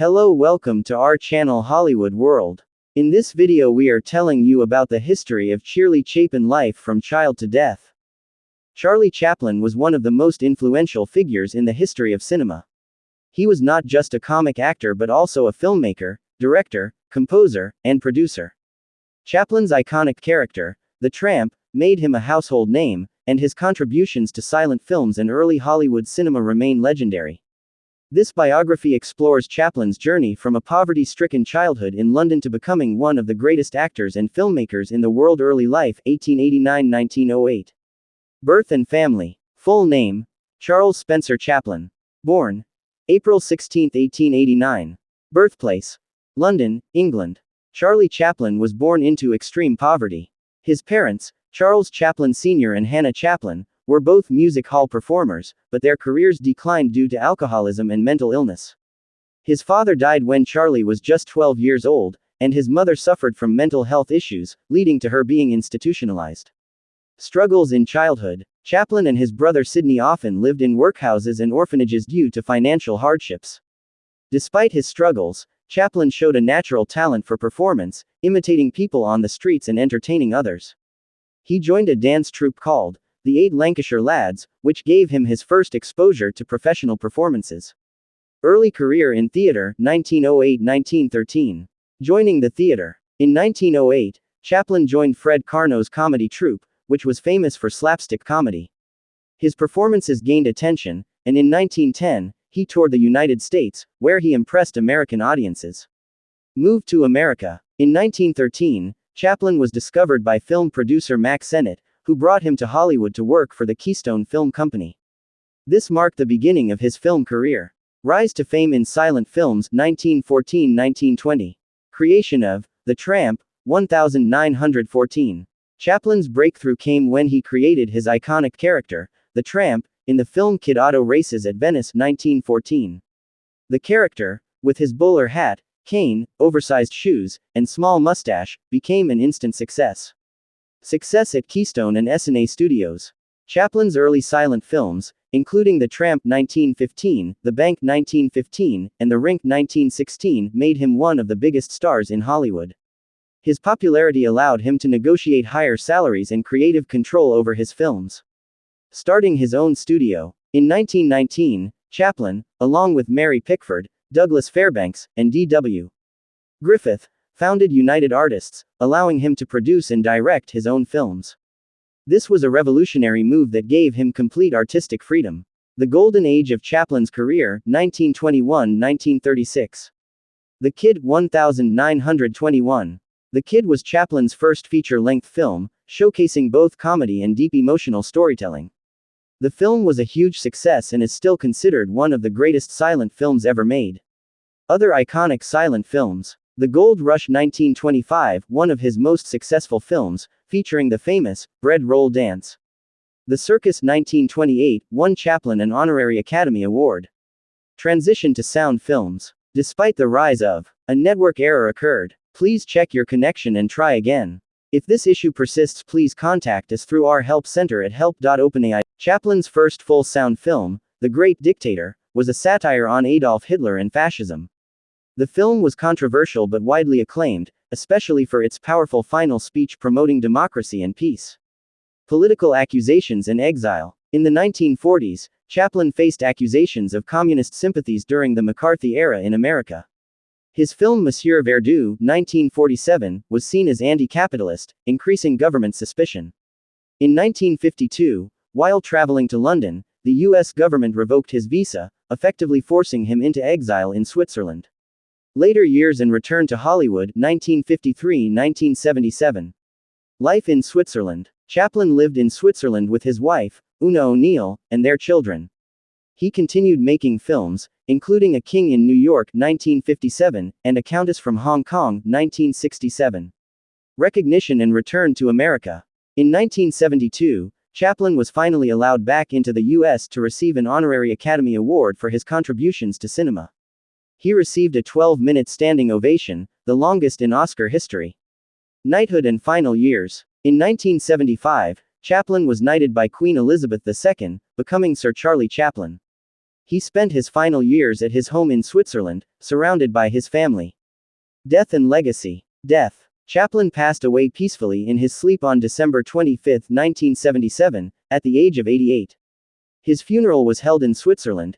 Hello, welcome to our channel Hollywood World. In this video we are telling you about the history of Charlie Chaplin life from child to death. Charlie Chaplin was one of the most influential figures in the history of cinema. He was not just a comic actor but also a filmmaker, director, composer, and producer. Chaplin's iconic character, the Tramp, made him a household name, and his contributions to silent films and early Hollywood cinema remain legendary. This biography explores Chaplin's journey from a poverty-stricken childhood in London to becoming one of the greatest actors and filmmakers in the world. Early life 1889–1908. Birth and family. Full name: Charles Spencer Chaplin. Born April 16, 1889. Birthplace: London, England. Charlie Chaplin was born into extreme poverty. His parents, Charles Chaplin Sr. and Hannah Chaplin, were both music hall performers, but their careers declined due to alcoholism and mental illness. His father died when Charlie was just 12 years old, and his mother suffered from mental health issues, leading to her being institutionalized. Struggles in childhood. Chaplin and his brother Sidney often lived in workhouses and orphanages due to financial hardships. Despite his struggles, Chaplin showed a natural talent for performance, imitating people on the streets and entertaining others. He joined a dance troupe called the 8 Lancashire Lads, which gave him his first exposure to professional performances. Early career in theater, 1908–1913. Joining the theater. In 1908, Chaplin joined Fred Karno's comedy troupe, which was famous for slapstick comedy. His performances gained attention, and in 1910, he toured the United States, where he impressed American audiences. Moved to America. In 1913, Chaplin was discovered by film producer Mack Sennett, who brought him to Hollywood to work for the Keystone Film Company. This marked the beginning of his film career. Rise to fame in silent films, 1914–1920. Creation of The Tramp, 1914. Chaplin's breakthrough came when he created his iconic character, the Tramp, in the film Kid Auto Races at Venice, 1914. The character, with his bowler hat, cane, oversized shoes, and small mustache, became an instant success. Success at Keystone and Essanay Studios. Chaplin's early silent films, including The Tramp 1915, The Bank 1915, and The Rink 1916, made him one of the biggest stars in Hollywood. His popularity allowed him to negotiate higher salaries and creative control over his films. Starting his own studio. In 1919, Chaplin, along with Mary Pickford, Douglas Fairbanks, and D.W. Griffith, founded United Artists, allowing him to produce and direct his own films. This was a revolutionary move that gave him complete artistic freedom. The golden age of Chaplin's career, 1921–1936. The Kid, 1921. The Kid was Chaplin's first feature-length film, showcasing both comedy and deep emotional storytelling. The film was a huge success and is still considered one of the greatest silent films ever made. Other iconic silent films. The Gold Rush 1925, one of his most successful films, featuring the famous bread roll dance. The Circus 1928, won Chaplin an honorary Academy Award. Transition to sound films. Despite the rise of a network error occurred. Please check your connection and try again. If this issue persists, please contact us through our help center at help.openai. Chaplin's first full sound film, The Great Dictator, was a satire on Adolf Hitler and fascism. The film was controversial but widely acclaimed, especially for its powerful final speech promoting democracy and peace. Political accusations and exile. In the 1940s, Chaplin faced accusations of communist sympathies during the McCarthy era in America. His film Monsieur Verdoux, 1947, was seen as anti-capitalist, increasing government suspicion. In 1952, while traveling to London, the U.S. government revoked his visa, effectively forcing him into exile in Switzerland. Later years and return to Hollywood, 1953–1977. Life in Switzerland. Chaplin lived in Switzerland with his wife, Una O'Neill, and their children. He continued making films, including A King in New York, 1957, and A Countess from Hong Kong, 1967. Recognition and return to America. In 1972, Chaplin was finally allowed back into the U.S. to receive an honorary Academy Award for his contributions to cinema. He received a 12-minute standing ovation, the longest in Oscar history. Knighthood and final years. In 1975, Chaplin was knighted by Queen Elizabeth II, becoming Sir Charlie Chaplin. He spent his final years at his home in Switzerland, surrounded by his family. Death and legacy. Death. Chaplin passed away peacefully in his sleep on December 25, 1977, at the age of 88. His funeral was held in Switzerland,